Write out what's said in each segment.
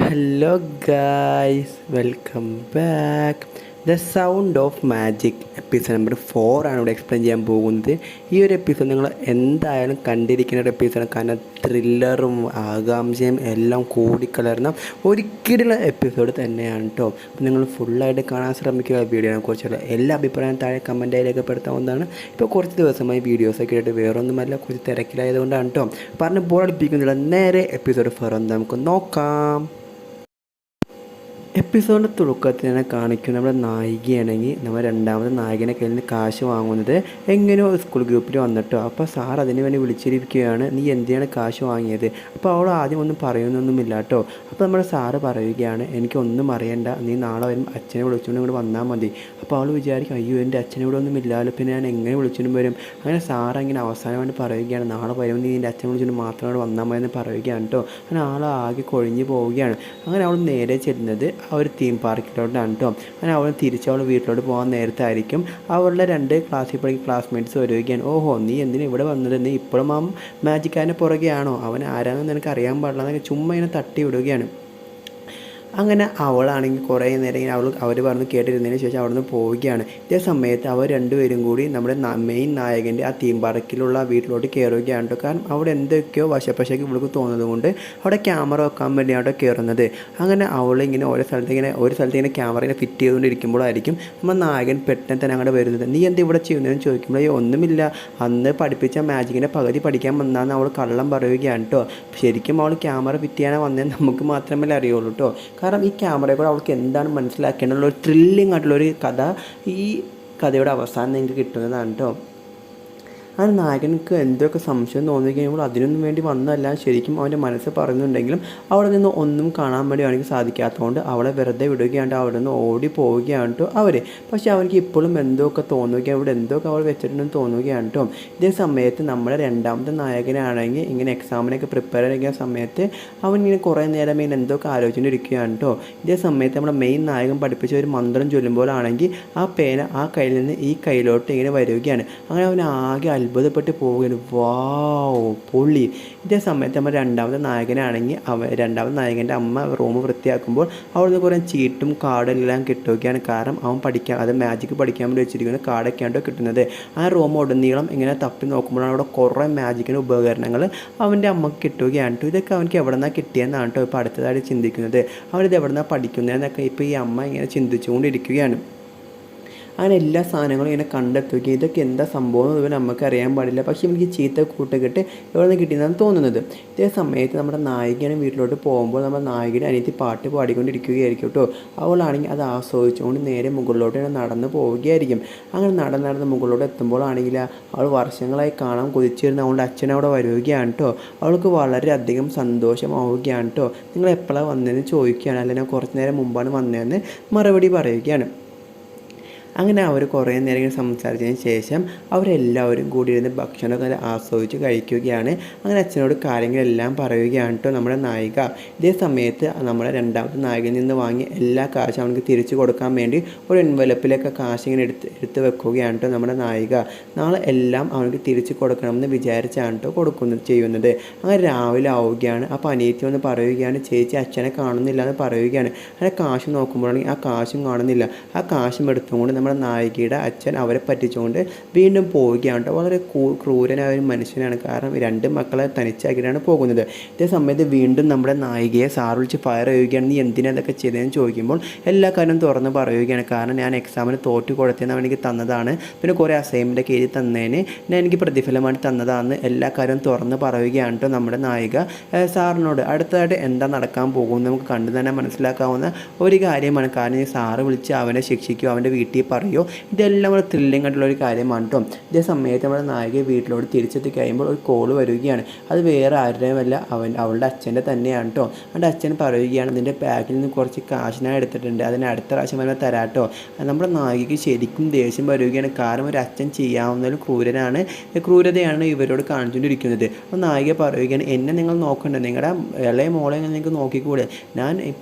Hello guys, welcome back. The sound of magic episode number 4 ആണ് ഇവിടെ explain ചെയ്യാൻ പോകുന്നത്. ഈ ഒരു എപ്പിസോഡ് നിങ്ങൾ എന്തായാലും കണ്ടിരിക്കുന്ന ഒരു എപ്പിസോഡാണ്. കാരണം ത്രില്ലറും ആകാംക്ഷയും എല്ലാം കൂടിക്കലർന്ന ഒരിക്കലുള്ള എപ്പിസോഡ് തന്നെയാണ് കേട്ടോ. അപ്പോൾ നിങ്ങൾ ഫുള്ളായിട്ട് കാണാൻ ശ്രമിക്കുക. വീഡിയോനെ കുറിച്ചുള്ള എല്ലാ അഭിപ്രായവും താഴെ കമൻറ്റായി രേഖപ്പെടുത്താവുന്നതാണ്. ഇപ്പോൾ കുറച്ച് ദിവസമായി വീഡിയോസൊക്കെ ആയിട്ട് വേറൊന്നുമല്ല, കുറച്ച് തിരക്കിലായതുകൊണ്ടാണ് കേട്ടോ. പറഞ്ഞ് ബോറടിപ്പിക്കുന്നില്ല, നേരെ എപ്പിസോഡ് 4 നമുക്ക് നോക്കാം. എപ്പിസോഡിൻ്റെ തുടക്കത്തിൽ തന്നെ കാണിക്കും നമ്മുടെ നായികയാണെങ്കിൽ നമ്മൾ രണ്ടാമത് നായകനെ കയ്യിൽ നിന്ന് കാശ് വാങ്ങുന്നത് എങ്ങനെയോ സ്കൂൾ ഗ്രൂപ്പിൽ വന്നിട്ടോ. അപ്പോൾ സാർ അതിന് വേണ്ടി വിളിച്ചിരിക്കുകയാണ്, നീ എന്തിനാണ് കാശ് വാങ്ങിയത്? അപ്പോൾ അവൾ ആദ്യം ഒന്നും പറയുന്നൊന്നുമില്ല കേട്ടോ. അപ്പോൾ നമ്മുടെ സാറ് പറയുകയാണ്, എനിക്കൊന്നും അറിയണ്ട, നീ നാളെ വരും അച്ഛനെ വിളിച്ചുകൊണ്ട് ഇങ്ങോട്ട് വന്നാൽ മതി. അപ്പോൾ അവൾ വിചാരിക്കും, അയ്യോ എൻ്റെ അച്ഛനെ ഇവിടെ ഒന്നും ഇല്ലല്ലോ, പിന്നെ ഞാൻ എങ്ങനെ വിളിച്ചുകൊണ്ട് വരും? അങ്ങനെ സാറ് അങ്ങനെ അവസാനമായിട്ട് പറയുകയാണ്, നാളെ വരും നീ എൻ്റെ അച്ഛനെ വിളിച്ചുകൊണ്ട് മാത്രം ഇവിടെ വന്നാൽ മതി എന്ന് പറയുകയാണ് കേട്ടോ. അങ്ങനെ ആകെ കൊഴിഞ്ഞ് പോവുകയാണ്. അങ്ങനെ അവൾ നേരെ ചെല്ലുന്നത് ആ ഒരു തീം പാർക്കിലോട്ടാണ് കേട്ടോ. അങ്ങനെ അവൾ അവൾ വീട്ടിലോട്ട് പോകാൻ നേരത്തായിരിക്കും അവളുടെ 2 ക്ലാസ്സിൽ പഠിക്കുന്ന ക്ലാസ്മേറ്റ്സ് വരികയാണ്. ഓഹോ, നീ എന്തിനാ ഇവിടെ വന്നത്? നീ ഇപ്പോഴും ആ മാജിക്കാരനെ പുറകെയാണോ? അവൻ ആരാണെന്ന് നിനക്ക് അറിയാൻ പാടില്ല എന്നൊക്കെ ചുമ്മാ ഇങ്ങനെ തട്ടി വിടുകയാണ്. അങ്ങനെ അവളാണെങ്കിൽ കുറേ നേരം ഇങ്ങനെ അവർ പറഞ്ഞ് കേട്ടിരുന്നതിന് ശേഷം അവിടെ നിന്ന് പോവുകയാണ്. ഇതേ സമയത്ത് അവർ രണ്ടുപേരും കൂടി നമ്മുടെ മെയിൻ നായകൻ്റെ ആ തീം പാർക്കിലുള്ള വീട്ടിലോട്ട് കയറുകയാണ് കേട്ടോ. കാരണം അവിടെ എന്തൊക്കെയോ വശപ്പശയ്ക്ക് ഇവൾക്ക് തോന്നുന്നത് കൊണ്ട് അവിടെ ക്യാമറ വെക്കാൻ വേണ്ടിയാണ് കയറുന്നത്. അങ്ങനെ അവളിങ്ങനെ ഒരു സ്ഥലത്ത് ഇങ്ങനെ ക്യാമറ ഇങ്ങനെ ഫിറ്റ് ചെയ്തുകൊണ്ടിരിക്കുമ്പോഴായിരിക്കും നമ്മൾ നായകൻ പെട്ടെന്ന് തന്നെ അങ്ങോട്ട് വരുന്നത്. നീ എന്താ ഇവിടെ ചെയ്യുന്നതെന്ന് ചോദിക്കുമ്പോൾ ഒന്നുമില്ല, അന്ന് പഠിപ്പിച്ച മാജിക്കിൻ്റെ പകുതി പഠിക്കാൻ വന്നാന്ന് അവൾ കള്ളം പറയുകയാണ് കേട്ടോ. ശരിക്കും അവൾ ക്യാമറ ഫിറ്റ് ചെയ്യാൻ വന്നതെന്ന് നമുക്ക് മാത്രമല്ലേ അറിയുള്ളൂ കേട്ടോ. കാരണം ഈ ക്യാമറയെ കൂടെ അവൾക്ക് എന്താണ് മനസ്സിലാക്കേണ്ടത്, ഒരു ത്രില്ലിംഗ് ആയിട്ടുള്ളൊരു കഥ ഈ കഥയുടെ അവസാനം നിങ്ങൾക്ക് കിട്ടുന്നതാണ് കേട്ടോ. ആ നായകനക്ക് എന്തൊക്കെ സംശയം തോന്നി കഴിയുമ്പോൾ അതിനൊന്നും വേണ്ടി വന്നതല്ല, ശരിക്കും അവൻ്റെ മനസ്സ് പറയുന്നുണ്ടെങ്കിലും അവിടെ നിന്ന് ഒന്നും കാണാൻ വേണ്ടി അവനിക്ക് സാധിക്കാത്തതുകൊണ്ട് അവളെ വെറുതെ വിടുകയാണ്. അവിടെ നിന്ന് ഓടി പോവുകയാണ് കേട്ടോ അവർ. പക്ഷേ അവർക്ക് ഇപ്പോഴും എന്തൊക്കെ തോന്നുകയാണ്, അവിടെ എന്തൊക്കെ അവൾ വെച്ചിട്ടുണ്ടെന്ന് തോന്നുകയാണ് കേട്ടോ. ഇതേ സമയത്ത് നമ്മുടെ രണ്ടാമത്തെ നായകനാണെങ്കിൽ ഇങ്ങനെ എക്സാമിനൊക്കെ പ്രിപ്പയർ ചെയ്യുന്ന സമയത്ത് അവൻ ഇങ്ങനെ കുറേ നേരം ഇങ്ങനെ എന്തൊക്കെ ആലോചിച്ചുകൊണ്ടിരിക്കുകയാണ് കേട്ടോ. ഇതേ സമയത്ത് നമ്മുടെ മെയിൻ നായകൻ പഠിപ്പിച്ച ഒരു മന്ത്രം ചൊല്ലുമ്പോഴാണെങ്കിൽ ആ പേന ആ കയ്യിൽ നിന്ന് ഈ കയ്യിലോട്ട് ഇങ്ങനെ വരികയാണ്. അങ്ങനെ അവൻ ആകെ അത്ഭുതപ്പെട്ട് പോവുകയാണ്. വാവ്, പൊള്ളി. ഇതേ സമയത്ത് നമ്മൾ രണ്ടാമത്തെ നായകനാണെങ്കിൽ രണ്ടാമത്തെ നായകൻ്റെ അമ്മ റൂം വൃത്തിയാക്കുമ്പോൾ അവിടുന്ന് കുറേ ചീട്ടും കാർഡും എല്ലാം കിട്ടുകയാണ്. കാരണം അവൻ അത് മാജിക്ക് പഠിക്കാൻ വേണ്ടി വെച്ചിരിക്കുന്ന കാർഡൊക്കെയാണ്ടോ കിട്ടുന്നത്. ആ റൂം ഉടനീളം ഇങ്ങനെ തപ്പി നോക്കുമ്പോഴാണ് അവിടെ കുറേ മാജിക്കിൻ്റെ ഉപകരണങ്ങൾ അവൻ്റെ അമ്മക്ക് കിട്ടുകയാണ് കേട്ടോ. ഇതൊക്കെ അവനക്ക് എവിടെ നിന്നാണ് കിട്ടിയെന്നാണ് കേട്ടോ ഇപ്പോൾ അടുത്തതായിട്ട് ചിന്തിക്കുന്നത്. അവനിത് എവിടെ നിന്നാണ് പഠിക്കുന്നതെന്നൊക്കെ ഇപ്പോൾ ഈ അമ്മ ഇങ്ങനെ ചിന്തിച്ചുകൊണ്ടിരിക്കുകയാണ്. അങ്ങനെ എല്ലാ സാധനങ്ങളും ഇങ്ങനെ കണ്ടെത്തുകയും ഇതൊക്കെ എന്താ സംഭവം എന്ന് നമുക്ക് അറിയാൻ പാടില്ല. പക്ഷേ എനിക്ക് ചീത്ത കൂട്ടുകെട്ട് എവിടെ നിന്ന് കിട്ടിയെന്നാണ് തോന്നുന്നത്. ഇതേ സമയത്ത് നമ്മുടെ നായികനെ വീട്ടിലോട്ട് പോകുമ്പോൾ നമ്മുടെ നായികനെ അനിയത്തി പാട്ട് പാടിക്കൊണ്ടിരിക്കുകയായിരിക്കും കേട്ടോ. അവളാണെങ്കിൽ അത് ആസ്വദിച്ചുകൊണ്ട് നേരെ മുകളിലോട്ട് നടന്ന് പോവുകയായിരിക്കും. അങ്ങനെ നടന്ന് മുകളിലോട്ട് എത്തുമ്പോഴാണെങ്കിൽ അവൾ വർഷങ്ങളായി കാണാൻ കൊതിച്ചിരുന്ന അവളുടെ അച്ഛൻ അവിടെ വരികയാണ് കേട്ടോ. അവൾക്ക് വളരെയധികം സന്തോഷമാവുകയാണ് കേട്ടോ. നിങ്ങൾ എപ്പോഴാണ് വന്നതെന്ന് ചോദിക്കുകയാണ്. അല്ലെങ്കിൽ ഞാൻ കുറച്ച് നേരം മുമ്പാണ് വന്നതെന്ന് മറുപടി പറയുകയാണ്. അങ്ങനെ അവർ കുറേ നേരം ഇങ്ങനെ സംസാരിച്ചതിന് ശേഷം അവരെല്ലാവരും കൂടി ഇരുന്ന് ഭക്ഷണമൊക്കെ ആസ്വദിച്ച് കഴിക്കുകയാണ്. അങ്ങനെ അച്ഛനോട് കാര്യങ്ങളെല്ലാം പറയുകയാണ് കേട്ടോ നമ്മുടെ നായിക. ഇതേ സമയത്ത് നമ്മുടെ രണ്ടാമത്തെ നായകനിൽ നിന്ന് വാങ്ങിയ എല്ലാ കാശും അവർക്ക് തിരിച്ചു കൊടുക്കാൻ വേണ്ടി ഒരു എൻവലപ്പിലൊക്കെ കാശ് ഇങ്ങനെ എടുത്ത് വെക്കുകയാണ് കേട്ടോ നമ്മുടെ നായിക. നാളെ എല്ലാം അവർക്ക് തിരിച്ചു കൊടുക്കണമെന്ന് വിചാരിച്ചാണ് കേട്ടോ ചെയ്യുന്നത്. അങ്ങനെ രാവിലെ ആവുകയാണ്. അപ്പോൾ അനിയത്തി വന്ന് പറയുകയാണ്, ചേച്ചി അച്ഛനെ കാണുന്നില്ല എന്ന് പറയുകയാണ്. അങ്ങനെ കാശ് നോക്കുമ്പോഴാണെങ്കിൽ ആ കാശും കാണുന്നില്ല. ആ കാശും എടുത്തുകൊണ്ട് നമ്മുടെ നായികയുടെ അച്ഛൻ അവരെ പറ്റിച്ചുകൊണ്ട് വീണ്ടും പോവുകയാണ് കേട്ടോ. വളരെ ക്രൂരനായ ഒരു മനുഷ്യനാണ്. കാരണം 2 മക്കളെ തനിച്ചാക്കിയിട്ടാണ് പോകുന്നത്. ഇതേ സമയത്ത് വീണ്ടും നമ്മുടെ നായികയെ സാർ വിളിച്ച് ഫയർ ചെയ്യുകയാണ്. നീ എന്തിനാ ഇതൊക്കെ ചെയ്തതെന്ന് ചോദിക്കുമ്പോൾ എല്ലാ കാര്യവും തുറന്ന് പറയുകയാണ്. കാരണം ഞാൻ എക്സാമിന് തോറ്റ് കൊടുത്തതെന്ന് അവൻ എനിക്ക് തന്നതാണ്, പിന്നെ കുറേ അസൈൻമെൻറ്റൊക്കെ എഴുതി തന്നതിന് ഞാൻ എനിക്ക് പ്രതിഫലമായിട്ട് തന്നതാണെന്ന് എല്ലാ കാര്യവും തുറന്ന് പറയുകയാണ് കേട്ടോ നമ്മുടെ നായിക സാറിനോട്. അടുത്തതായിട്ട് എന്താ നടക്കാൻ പോകുമെന്ന് നമുക്ക് കണ്ടു തന്നെ മനസ്സിലാക്കാവുന്ന ഒരു കാര്യമാണ്. കാരണം ഈ സാറ് വിളിച്ച് അവനെ ശിക്ഷിക്കുകയോ അവൻ്റെ വീട്ടിൽ പറയുമോ, ഇതെല്ലാം ഒരു ത്രില്ലിംഗ് ആയിട്ടുള്ളൊരു കാര്യമാണ് കേട്ടോ. ഇതേ സമയത്ത് നമ്മുടെ നായിക വീട്ടിലോട്ട് തിരിച്ചെത്തി കഴിയുമ്പോൾ ഒരു കോള് വരികയാണ്. അത് വേറെ ആരുടെയുമല്ല, അവളുടെ അച്ഛൻ്റെ തന്നെയാണ് കേട്ടോ. അവൻ്റെ അച്ഛൻ പറയുകയാണ്, നിൻ്റെ ബാഗിൽ നിന്ന് കുറച്ച് കാശ് ഞാൻ എടുത്തിട്ടുണ്ട്, അതിന് അടുത്ത പ്രാവശ്യം വരെ തരാട്ടോ. നമ്മുടെ നായികയ്ക്ക് ശരിക്കും ദേഷ്യം വരികയാണ്. കാരണം ഒരു അച്ഛൻ ചെയ്യാവുന്നതിലും ക്രൂരതയാണ് ഇവരോട് കാണിച്ചുകൊണ്ടിരിക്കുന്നത്. അപ്പോൾ നായിക പറയുകയാണ്, എന്നെ നിങ്ങൾ നോക്കണ്ട, നിങ്ങളുടെ ഇളയ മോളെ നിങ്ങൾക്ക് നോക്കിക്കൂടെ? ഞാൻ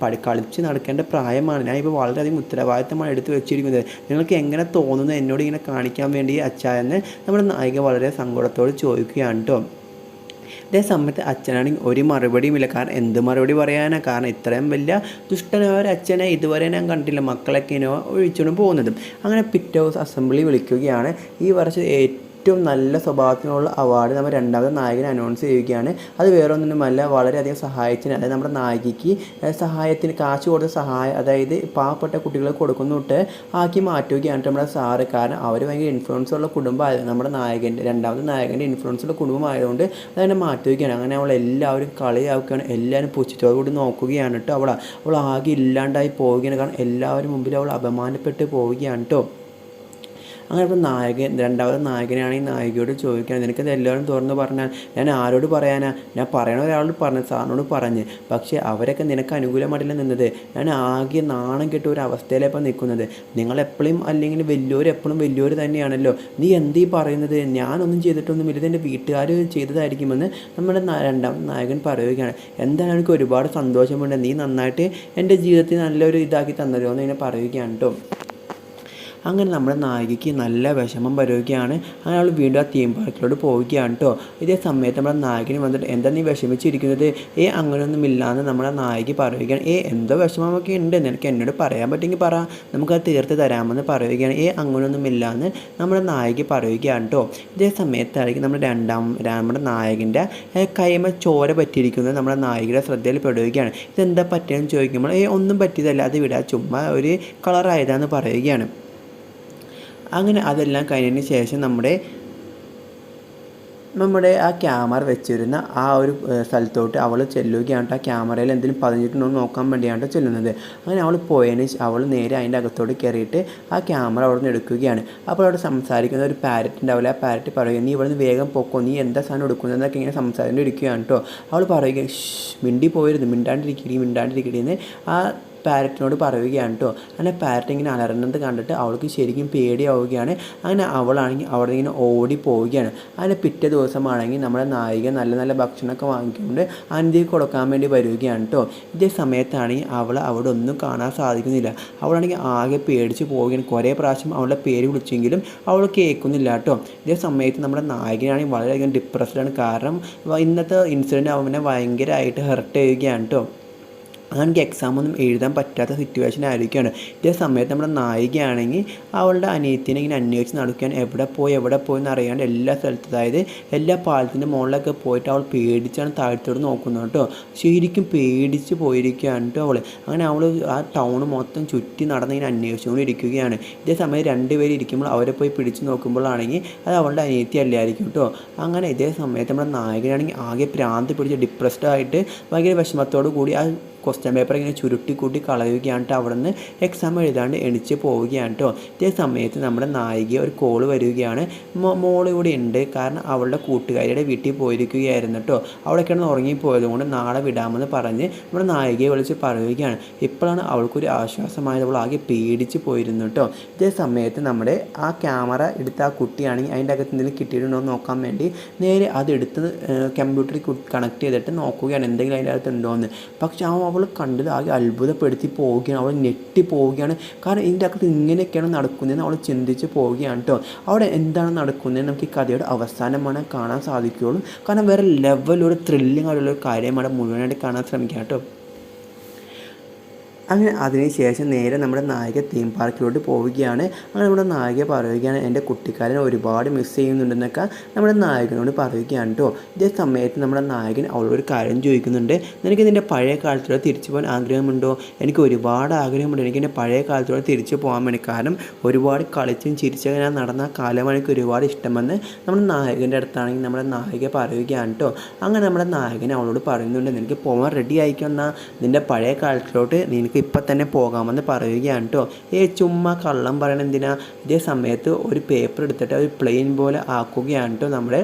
കളിച്ച് നടക്കേണ്ട പ്രായമാണ്, ഞാൻ ഇപ്പോൾ വളരെയധികം ഉത്തരവാദിത്തമാണ് എടുത്ത് വെച്ചിരിക്കുന്നത്, നിങ്ങൾക്ക് എങ്ങനെ തോന്നുന്നു എന്നോട് ഇങ്ങനെ കാണിക്കാൻ വേണ്ടി അച്ഛാ എന്ന് നമ്മുടെ നായിക വളരെ സങ്കടത്തോട് ചോദിക്കുകയാണ് കേട്ടോ. ഇതേ സമയത്ത് അച്ഛനാണെങ്കിൽ ഒരു മറുപടിയുമില്ല. കാരണം എന്ത് മറുപടി പറയാനാണ്? കാരണം ഇത്രയും വലിയ ദുഷ്ടനായ ഒരു അച്ഛനെ ഇതുവരെ ഞാൻ കണ്ടില്ല. മക്കളൊക്കെ ഇങ്ങനെ ഒഴിച്ചുകൊണ്ട് പോകുന്നതും. അങ്ങനെ പിറ്റേ ദിവസം അസംബ്ലി വിളിക്കുകയാണ്. ഈ വർഷം ഏറ്റവും നല്ല സ്വഭാവത്തിനുള്ള അവാർഡ് നമ്മൾ രണ്ടാമത്തെ നായകനെ അനൗൺസ് ചെയ്യുകയാണ്. അത് വേറൊന്നിനുമല്ല, വളരെയധികം സഹായത്തിന്, അതായത് നമ്മുടെ നായികയ്ക്ക് സഹായത്തിന് കാശ് കൊടുത്ത സഹായം, അതായത് പാവപ്പെട്ട കുട്ടികളെ കൊടുക്കുന്നിട്ട് ആക്കി മാറ്റുകയാണ് നമ്മുടെ സാറ്. കാരണം അവർ ഭയങ്കര ഇൻഫ്ലുവൻസ് ഉള്ള കുടുംബമായത്, നമ്മുടെ രണ്ടാമത്തെ നായകൻ്റെ ഇൻഫ്ലുവൻസ് ഉള്ള കുടുംബമായതുകൊണ്ട് അതങ്ങനെ മാറ്റുകയാണ്. അങ്ങനെ അവൾ എല്ലാവരും കളിയാക്കുകയാണ്, എല്ലാവരും പുച്ഛത്തോടു കൂടി നോക്കുകയാണ് കേട്ടോ. അവൾ ആകെ ഇല്ലാണ്ടായി പോവുകയാണ്. കാരണം എല്ലാവരും മുമ്പിൽ അവൾ അപമാനപ്പെട്ട് പോവുകയാണ് കേട്ടോ. അങ്ങനെ ഇപ്പോൾ രണ്ടാമത്തെ നായകനാണെങ്കിൽ നായികയോട് ചോദിക്കുകയാണ്, നിനക്കത് എല്ലാവരും തുറന്ന് പറഞ്ഞാൽ ഞാൻ ആരോട് പറയാനാ? ഞാൻ പറയണ ഒരാളോട് പറഞ്ഞു, സാറിനോട് പറഞ്ഞ്, പക്ഷേ അവരൊക്കെ നിനക്ക് അനുകൂലമായിട്ടല്ല നിന്നത്. ഞാൻ ആകെ നാണം കെട്ട ഒരു അവസ്ഥയിലാണ് ഇപ്പോൾ നിൽക്കുന്നത്. നിങ്ങളെപ്പോഴും അല്ലെങ്കിൽ എപ്പോഴും വലിയവർ തന്നെയാണല്ലോ, നീ എന്തീ പറയുന്നത്? ഞാനൊന്നും ചെയ്തിട്ടൊന്നുമില്ല, ഇതെൻ്റെ വീട്ടുകാർ ചെയ്തതായിരിക്കുമെന്ന് നമ്മുടെ രണ്ടാമത്തെ നായകൻ പറയുകയാണ്. എന്തായാലും എനിക്ക് ഒരുപാട് സന്തോഷമുണ്ട്, നീ നന്നായിട്ട് എൻ്റെ ജീവിതത്തിൽ നല്ലൊരു ഇതാക്കി തന്നല്ലോ എന്ന് ഇങ്ങനെ പറയുകയാണ് കേട്ടോ. അങ്ങനെ നമ്മുടെ നായികയ്ക്ക് നല്ല വിഷമം വരുകയാണ്. അങ്ങനെ അവൾ വീണ്ടും ആ തീം പാർക്കിലോട്ട് പോവുകയാണ് കേട്ടോ. ഇതേ സമയത്ത് നമ്മുടെ നായകന് വന്നിട്ട്, എന്താ നീ വിഷമിച്ചിരിക്കുന്നത്? അങ്ങനെയൊന്നും ഇല്ലയെന്ന് നമ്മുടെ നായിക പറയുകയാണ്. എന്തോ വിഷമമൊക്കെ ഉണ്ട്, നിനക്ക് എന്നോട് പറയാൻ പറ്റുമെങ്കിൽ പറ, നമുക്കത് തീർത്ത് തരാമെന്ന് പറയുകയാണ്. അങ്ങനെയൊന്നും ഇല്ലയെന്ന് നമ്മുടെ നായിക പറയുകയാണ് കേട്ടോ. ഇതേ സമയത്തായിരിക്കും നമ്മുടെ നായകൻ്റെ കൈമ ചോര പറ്റിയിരിക്കുന്നത് നമ്മുടെ നായികയുടെ ശ്രദ്ധയിൽ പെടുകയാണ്. ഇതെന്താ പറ്റിയെന്ന് ചോദിക്കുമ്പോൾ ഒന്നും പറ്റിയതല്ല, അത് വിടാ, ചുമ്മാ ഒരു കളറായതാന്ന് പറയുകയാണ്. അങ്ങനെ അതെല്ലാം കഴിഞ്ഞതിന് ശേഷം നമ്മുടെ ആ ക്യാമറ വെച്ചിരുന്ന ആ ഒരു സ്ഥലത്തോട്ട് അവൾ ചെല്ലുകയാണ്. ആ ക്യാമറയിൽ എന്തെങ്കിലും പതിഞ്ഞിട്ടുണ്ടോ എന്ന് നോക്കാൻ വേണ്ടിയാണ് ചെല്ലുന്നത്. അങ്ങനെ അവൾ നേരെ അതിൻ്റെ അകത്തോട്ട് കയറിയിട്ട് ആ ക്യാമറ അവിടെ നിന്ന് എടുക്കുകയാണ്. അപ്പോൾ അവിടെ സംസാരിക്കുന്ന ഒരു പാരറ്റ് ഉണ്ടാവില്ല. ആ പാരറ്റ് പറയുക, നീ ഇവിടെ നിന്ന് വേഗം പൊക്കോ, നീ എന്താ സാധനം എടുക്കുന്നതെന്നൊക്കെ ഇങ്ങനെ സംസാരിച്ചുകൊണ്ടിരിക്കുകയാണ് കേട്ടോ. അവൾ പറയുക, മിണ്ടി പോയിരുന്നു, മിണ്ടാണ്ടിരിക്കടിയെന്ന് ആ പാരറ്റിനോട് പറയുകയാണ് കേട്ടോ. അങ്ങനെ പാരറ്റ് ഇങ്ങനെ അലറുന്നത് കണ്ടിട്ട് അവൾക്ക് ശരിക്കും പേടിയാവുകയാണ്. അങ്ങനെ അവളാണെങ്കിൽ അവിടെ ഇങ്ങനെ ഓടി പോവുകയാണ്. അങ്ങനെ പിറ്റേ ദിവസമാണെങ്കിൽ നമ്മുടെ നായിക നല്ല നല്ല ഭക്ഷണമൊക്കെ വാങ്ങിക്കൊണ്ട് അന്തിക്ക് കൊടുക്കാൻ വേണ്ടി വരികയാണ് കേട്ടോ. ഇതേ സമയത്താണെങ്കിൽ അവിടെ ഒന്നും കാണാൻ സാധിക്കുന്നില്ല. അവളാണെങ്കിൽ ആകെ പേടിച്ച് പോവുകയാണ്. കുറേ പ്രാവശ്യം അവളുടെ പേര് വിളിച്ചെങ്കിലും അവൾ കേൾക്കുന്നില്ല കേട്ടോ. ഇതേ സമയത്ത് നമ്മുടെ നായകനാണെങ്കിൽ വളരെയധികം ഡിപ്രസ്ഡാണ്. കാരണം ഇന്നത്തെ ഇൻസിഡൻറ്റ് അവനെ ഭയങ്കരമായിട്ട് ഹെർട്ട് ചെയ്യുകയാണ് കേട്ടോ. അങ്ങനെ എക്സാമൊന്നും എഴുതാൻ പറ്റാത്ത സിറ്റുവേഷൻ ആയിരിക്കുകയാണ്. ഇതേ സമയത്ത് നമ്മുടെ നായികയാണെങ്കിൽ അവളുടെ അനിയത്തിനെ ഇങ്ങനെ അന്വേഷിച്ച് നടക്കുകയാണ്. എവിടെ പോയി എന്ന് അറിയാണ്ട് എല്ലാ സ്ഥലത്തും, അതായത് എല്ലാ പാലത്തിൻ്റെ മുകളിലൊക്കെ പോയിട്ട് അവൾ പേടിച്ചാണ് താഴത്തോട് നോക്കുന്നത് കേട്ടോ. ശരിക്കും പേടിച്ച് പോയിരിക്കുകയാണ് കേട്ടോ അവൾ. അങ്ങനെ അവൾ ആ ടൗൺ മൊത്തം ചുറ്റി നടന്നിങ്ങനെ അന്വേഷിച്ചുകൊണ്ട് ഇരിക്കുകയാണ്. ഇതേ സമയത്ത് രണ്ടുപേരും ഇരിക്കുമ്പോൾ അവരെ പോയി പിടിച്ച് നോക്കുമ്പോഴാണെങ്കിൽ അത് അവളുടെ അനിയത്തി അല്ലായിരിക്കും കേട്ടോ. അങ്ങനെ ഇതേ സമയത്ത് നമ്മുടെ നായകനാണെങ്കിൽ ആകെ ഭ്രാന്ത് പിടിച്ച് ഡിപ്രസ്ഡ് ആയിട്ട് ഭയങ്കര വിഷമത്തോടു കൂടി ആ ക്വസ്റ്റ്യൻ പേപ്പർ ഇങ്ങനെ ചുരുട്ടിക്കൂട്ടി കളയുകയാണ്. അവിടെ നിന്ന് എക്സാം എഴുതാണ്ട് എണിച്ച് പോവുകയാണ് കേട്ടോ. ഇതേ സമയത്ത് നമ്മുടെ നായിക ഒരു കോള് വരികയാണ്. മോൾ ഇവിടെ ഉണ്ട്, കാരണം അവളുടെ കൂട്ടുകാരിയുടെ വീട്ടിൽ പോയിരിക്കുകയായിരുന്നു കേട്ടോ. അവിടെ കിടന്ന് ഉറങ്ങിപ്പോയത് കൊണ്ട് നാളെ വിടാമെന്ന് പറഞ്ഞ് നമ്മുടെ നായികയെ വിളിച്ച് പറയുകയാണ്. ഇപ്പോഴാണ് അവൾക്കൊരു ആശ്വാസമായത്. അവൾ ആകെ പേടിച്ച് പോയിരുന്നു കേട്ടോ. ഇതേ സമയത്ത് നമ്മുടെ ആ ക്യാമറ എടുത്ത ആ കുട്ടിയാണെങ്കിൽ അതിൻ്റെ അകത്ത് എന്തെങ്കിലും കിട്ടിയിട്ടുണ്ടോ എന്ന് നോക്കാൻ വേണ്ടി നേരെ അതെടുത്ത് കമ്പ്യൂട്ടറിൽ കണക്ട് ചെയ്തിട്ട് നോക്കുകയാണ് എന്തെങ്കിലും അതിൻ്റെ അകത്ത് ഉണ്ടോ എന്ന്. പക്ഷെ അവൾ കണ്ടത് ആകെ അത്ഭുതപ്പെടുത്തി പോവുകയാണ്. അവൾ ഞെട്ടി പോവുകയാണ്. കാരണം ഇതിൻ്റെ അകത്ത് ഇങ്ങനെയൊക്കെയാണ് നടക്കുന്നതെന്ന് അവൾ ചിന്തിച്ച് പോവുകയാണ് കേട്ടോ. അവിടെ എന്താണ് നടക്കുന്നതെന്ന് നമുക്ക് ഈ കഥയുടെ അവസാനമാണ് കാണാൻ സാധിക്കുകയുള്ളൂ. കാരണം വേറെ ലെവലൊരു ത്രില്ലിംഗ് ആയിട്ടുള്ളൊരു കാര്യമാണ് മുഴുവനായിട്ട് കാണാൻ ശ്രമിക്കുക കേട്ടോ. അങ്ങനെ അതിനുശേഷം നേരെ നമ്മുടെ നായിക തീം പാർക്കിലോട്ട് പോവുകയാണ്. അങ്ങനെ നമ്മുടെ നായിക പറയുകയാണ്, എൻ്റെ കുട്ടിക്കാലം ഒരുപാട് മിസ് ചെയ്യുന്നുണ്ടെന്നൊക്കെ നമ്മുടെ നായകനോട് പറയുകയാണ് കേട്ടോ. ഇതേ സമയത്ത് നമ്മുടെ നായകൻ അവളോട് കാര്യം ചോദിക്കുന്നുണ്ട്, നിനക്ക് നിൻ്റെ പഴയ കാലത്തോടെ തിരിച്ചു പോകാൻ ആഗ്രഹമുണ്ടോ? എനിക്ക് ഒരുപാട് ആഗ്രഹമുണ്ട്, എനിക്ക് എൻ്റെ പഴയ കാലത്തോടെ തിരിച്ചു പോകാൻ വേണ്ടി. കാരണം ഒരുപാട് കളിച്ചും ചിരിച്ചൊക്കെ ഞാൻ നടന്ന കാലമാണ് എനിക്ക് ഒരുപാട് ഇഷ്ടമെന്ന് നമ്മുടെ നായകൻ്റെ അടുത്താണെങ്കിൽ നമ്മുടെ നായിക പറയുകയാണ് കേട്ടോ. അങ്ങനെ നമ്മുടെ നായകൻ അവളോട് പറയുന്നുണ്ട്, നിനക്ക് പോകാൻ റെഡി ആയിക്കൊന്നാൽ നിൻ്റെ പഴയ കാലത്തിലോട്ട് നിനക്ക് ഇപ്പം തന്നെ പോകാമെന്ന് പറയുകയാണ് കേട്ടോ. ചുമ്മാ കള്ളം പറയണ എന്തിനാ? ഇതേ സമയത്ത് ഒരു പേപ്പർ എടുത്തിട്ട് ഒരു പ്ലെയിൻ പോലെ ആക്കുകയാണ് കേട്ടോ നമ്മുടെ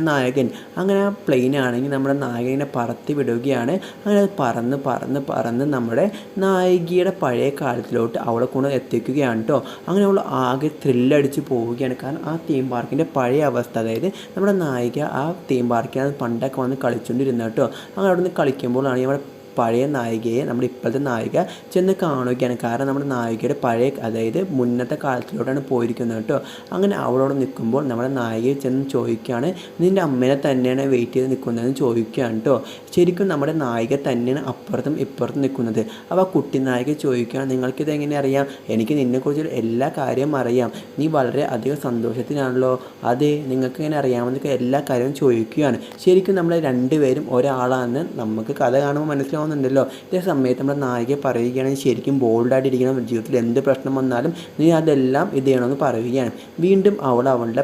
നായകൻ. അങ്ങനെ ആ പ്ലെയിനാണെങ്കിൽ നമ്മുടെ നായകനെ പറത്തി വിടുകയാണ്. അങ്ങനെ അത് പറന്ന് നമ്മുടെ നായികയുടെ പഴയ കാലത്തിലോട്ട് അവളെ കൊണ്ട് എത്തിക്കുകയാണ് കേട്ടോ. അങ്ങനെ അവൾ ആകെ ത്രില്ലടിച്ച് പോവുകയാണ്. കാരണം ആ തീം പാർക്കിൻ്റെ പഴയ അവസ്ഥ, അതായത് നമ്മുടെ നായിക ആ തീം പാർക്കിലാണ് പണ്ടൊക്കെ വന്ന് കളിച്ചുകൊണ്ടിരുന്നത് കേട്ടോ. അങ്ങനെ അവിടെ നിന്ന് കളിക്കുമ്പോഴാണ് അവിടെ പഴയ നായികയെ നമ്മുടെ ഇപ്പോഴത്തെ നായിക ചെന്ന് കാണുകയാണ്. കാരണം നമ്മുടെ നായികയുടെ പഴയ, അതായത് മുന്നത്തെ കാലത്തിലോട്ടാണ് പോയിരിക്കുന്നത് കേട്ടോ. അങ്ങനെ അവളോട് നിൽക്കുമ്പോൾ നമ്മുടെ നായികയെ ചെന്ന് ചോദിക്കുകയാണ്, നിൻ്റെ അമ്മേനെ തന്നെയാണ് വെയിറ്റ് ചെയ്ത് നിൽക്കുന്നതെന്ന് ചോദിക്കുകയാണ് കേട്ടോ. ശരിക്കും നമ്മുടെ നായിക തന്നെയാണ് അപ്പുറത്തും ഇപ്പുറത്തും നിൽക്കുന്നത്. അപ്പോൾ ആ കുട്ടി നായിക ചോദിക്കുകയാണ്, നിങ്ങൾക്കിത് എങ്ങനെ അറിയാം? എനിക്ക് നിന്നെക്കുറിച്ച് എല്ലാ കാര്യവും അറിയാം, നീ വളരെ അധികം സന്തോഷത്തിലാണല്ലോ. അതെ, നിങ്ങൾക്ക് ഇങ്ങനെ അറിയാമെന്നൊക്കെ എല്ലാ കാര്യവും ചോദിക്കുകയാണ്. ശരിക്കും നമ്മൾ രണ്ടുപേരും ഒരാളാണെന്ന് നമുക്ക് കഥ കാണുമ്പോൾ മനസ്സിലാവുന്നുണ്ടല്ലോ. ഇതേ സമയത്ത് നമ്മുടെ നായിക പറയുകയാണെങ്കിൽ ശരിക്കും ബോൾഡായിട്ടിരിക്കണം, ജീവിതത്തിൽ എന്ത് പ്രശ്നം വന്നാലും നീ അതെല്ലാം ഇത് ചെയ്യണമെന്ന് പറയുകയാണ്. വീണ്ടും അവളുടെ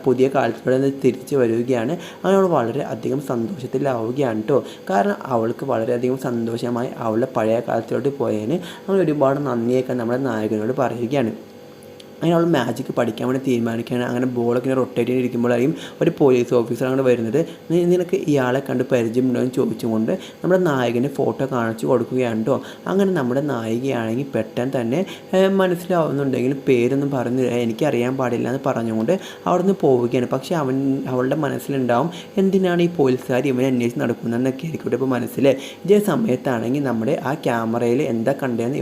പുതിയ കാലത്തിലൂടെ നിന്ന് തിരിച്ച് വരികയാണ്. അങ്ങനെ അവൾ വളരെ അധികം സന്തോഷത്തിലാവുകയാണ് കേട്ടോ. കാരണം അവൾക്ക് വളരെയധികം സന്തോഷമായി അവളുടെ പഴയ കാലത്തിലോട്ട് പോയതിന് അവൾ ഒരുപാട് നന്ദിയൊക്കെ നമ്മുടെ നായകനോട് പറയുകയാണ്. അങ്ങനെ അവൾ മാജിക്ക് പഠിക്കാൻ വേണ്ടി തീരുമാനിക്കുകയാണ്. അങ്ങനെ ബോളൊക്കെ ഇങ്ങനെ റൊട്ടേറ്റ് ചെയ്തിരിക്കുമ്പോഴായിരിക്കും ഒരു പോലീസ് ഓഫീസർ അങ്ങോട്ട് വരുന്നത്. നിനക്ക് ഇയാളെ കണ്ട് പരിചയമുണ്ടോ എന്ന് ചോദിച്ചുകൊണ്ട് നമ്മുടെ നായകന് ഫോട്ടോ കാണിച്ചു കൊടുക്കുകയാണ് കേട്ടോ. അങ്ങനെ നമ്മുടെ നായികയാണെങ്കിൽ പെട്ടെന്ന് തന്നെ മനസ്സിലാവുന്നുണ്ടെങ്കിലും പേരൊന്നും പറഞ്ഞില്ല, എനിക്കറിയാൻ പാടില്ല എന്ന് പറഞ്ഞുകൊണ്ട് അവിടെ നിന്ന് പോവുകയാണ്. പക്ഷേ അവളുടെ മനസ്സിലുണ്ടാവും, എന്തിനാണ് ഈ പോലീസുകാർ ഇവനെ അന്വേഷിച്ച് നടക്കുന്നതെന്നൊക്കെ ആയിരിക്കും ഇപ്പോൾ മനസ്സിൽ. ഇതേ സമയത്താണെങ്കിൽ നമ്മുടെ ആ ക്യാമറയിൽ എന്താ കണ്ടതെന്ന്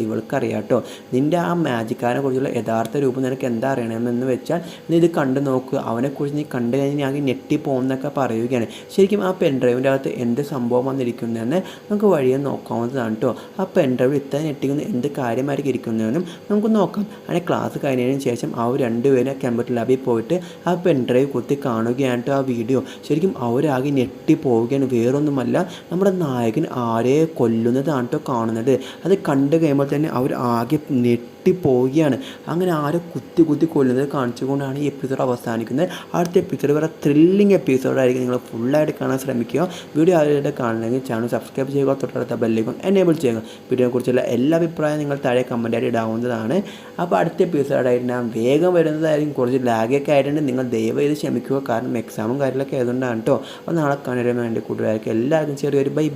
ഇവൾക്കറിയാം കേട്ടോ. നിൻ്റെ ആ മാജിക്കാരനെ കുറിച്ചുള്ള യഥാർത്ഥ രൂപം നിനക്ക് എന്താ അറിയണമെന്ന് വെച്ചാൽ നീ ഇത് കണ്ടു നോക്കുക, അവനെക്കുറിച്ച് നീ കണ്ടു കഴിഞ്ഞാൽ ആകെ ഞെട്ടിപ്പോകുന്നൊക്കെ പറയുകയാണ്. ശരിക്കും ആ പെൻഡ്രൈവിൻ്റെ അകത്ത് എന്ത് സംഭവം വന്നിരിക്കുന്നതെന്ന് നമുക്ക് വഴിയെ നോക്കാവുന്നതാണ് കേട്ടോ. ആ പെൻഡ്രൈവിൽ ഇത്ര ഞെട്ടിക്കുന്ന എന്ത് കാര്യമായിരിക്കും ഇരിക്കുന്നതെന്നും നമുക്ക് നോക്കാം. അങ്ങനെ ക്ലാസ് കഴിഞ്ഞതിന് ശേഷം അവർ രണ്ടുപേരും കമ്പ്യൂട്ടർ ലാബിൽ പോയിട്ട് ആ പെൻഡ്രൈവ് കുത്തി കാണുകയാണ് കേട്ടോ ആ വീഡിയോ. ശരിക്കും അവരാകെ ഞെട്ടിപ്പോവുകയാണ്. വേറൊന്നുമല്ല, നമ്മുടെ നായകൻ ആരെയെ കൊല്ലുന്നതാണ് കേട്ടോ കാണുന്നത്. അത് കണ്ടു കഴിയുമ്പോൾ തന്നെ അവർ ആകെ പോവുകയാണ്. അങ്ങനെ ആരോ കുത്തി കൊല്ലുന്നത് കാണിച്ചുകൊണ്ടാണ് ഈ എപ്പിസോഡ് അവസാനിക്കുന്നത്. അടുത്ത എപ്പിസോഡ് വേറെ ത്രില്ലിംഗ് എപ്പിസോഡായിരിക്കും. നിങ്ങൾ ഫുള്ളായിട്ട് കാണാൻ ശ്രമിക്കുക. വീഡിയോ ആദ്യമായിട്ട് കാണണമെങ്കിൽ ചാനൽ സബ്സ്ക്രൈബ് ചെയ്യുക, തൊട്ടടുത്ത ബെല്ലേക്കും എനേബിൾ ചെയ്യുക. വീഡിയോയെക്കുറിച്ചുള്ള എല്ലാ അഭിപ്രായവും നിങ്ങൾ താഴെ കമൻറ്റായിട്ട് ഇടാവുന്നതാണ്. അപ്പോൾ അടുത്ത എപ്പിസോഡായിട്ട് ഞാൻ വേഗം വരുന്നതായിരിക്കും. കുറച്ച് ലാഗൊക്കെ ആയിട്ടുണ്ട്, നിങ്ങൾ ദയവായി ക്ഷമിക്കുക. കാരണം എക്സാമും കാര്യങ്ങളൊക്കെ ആയതുകൊണ്ടാണ് കേട്ടോ. അപ്പോൾ നാളെ കാണാൻ വേണ്ടി കൂട്ടുകാർക്ക് എല്ലാവർക്കും ചെറിയൊരു ബൈ.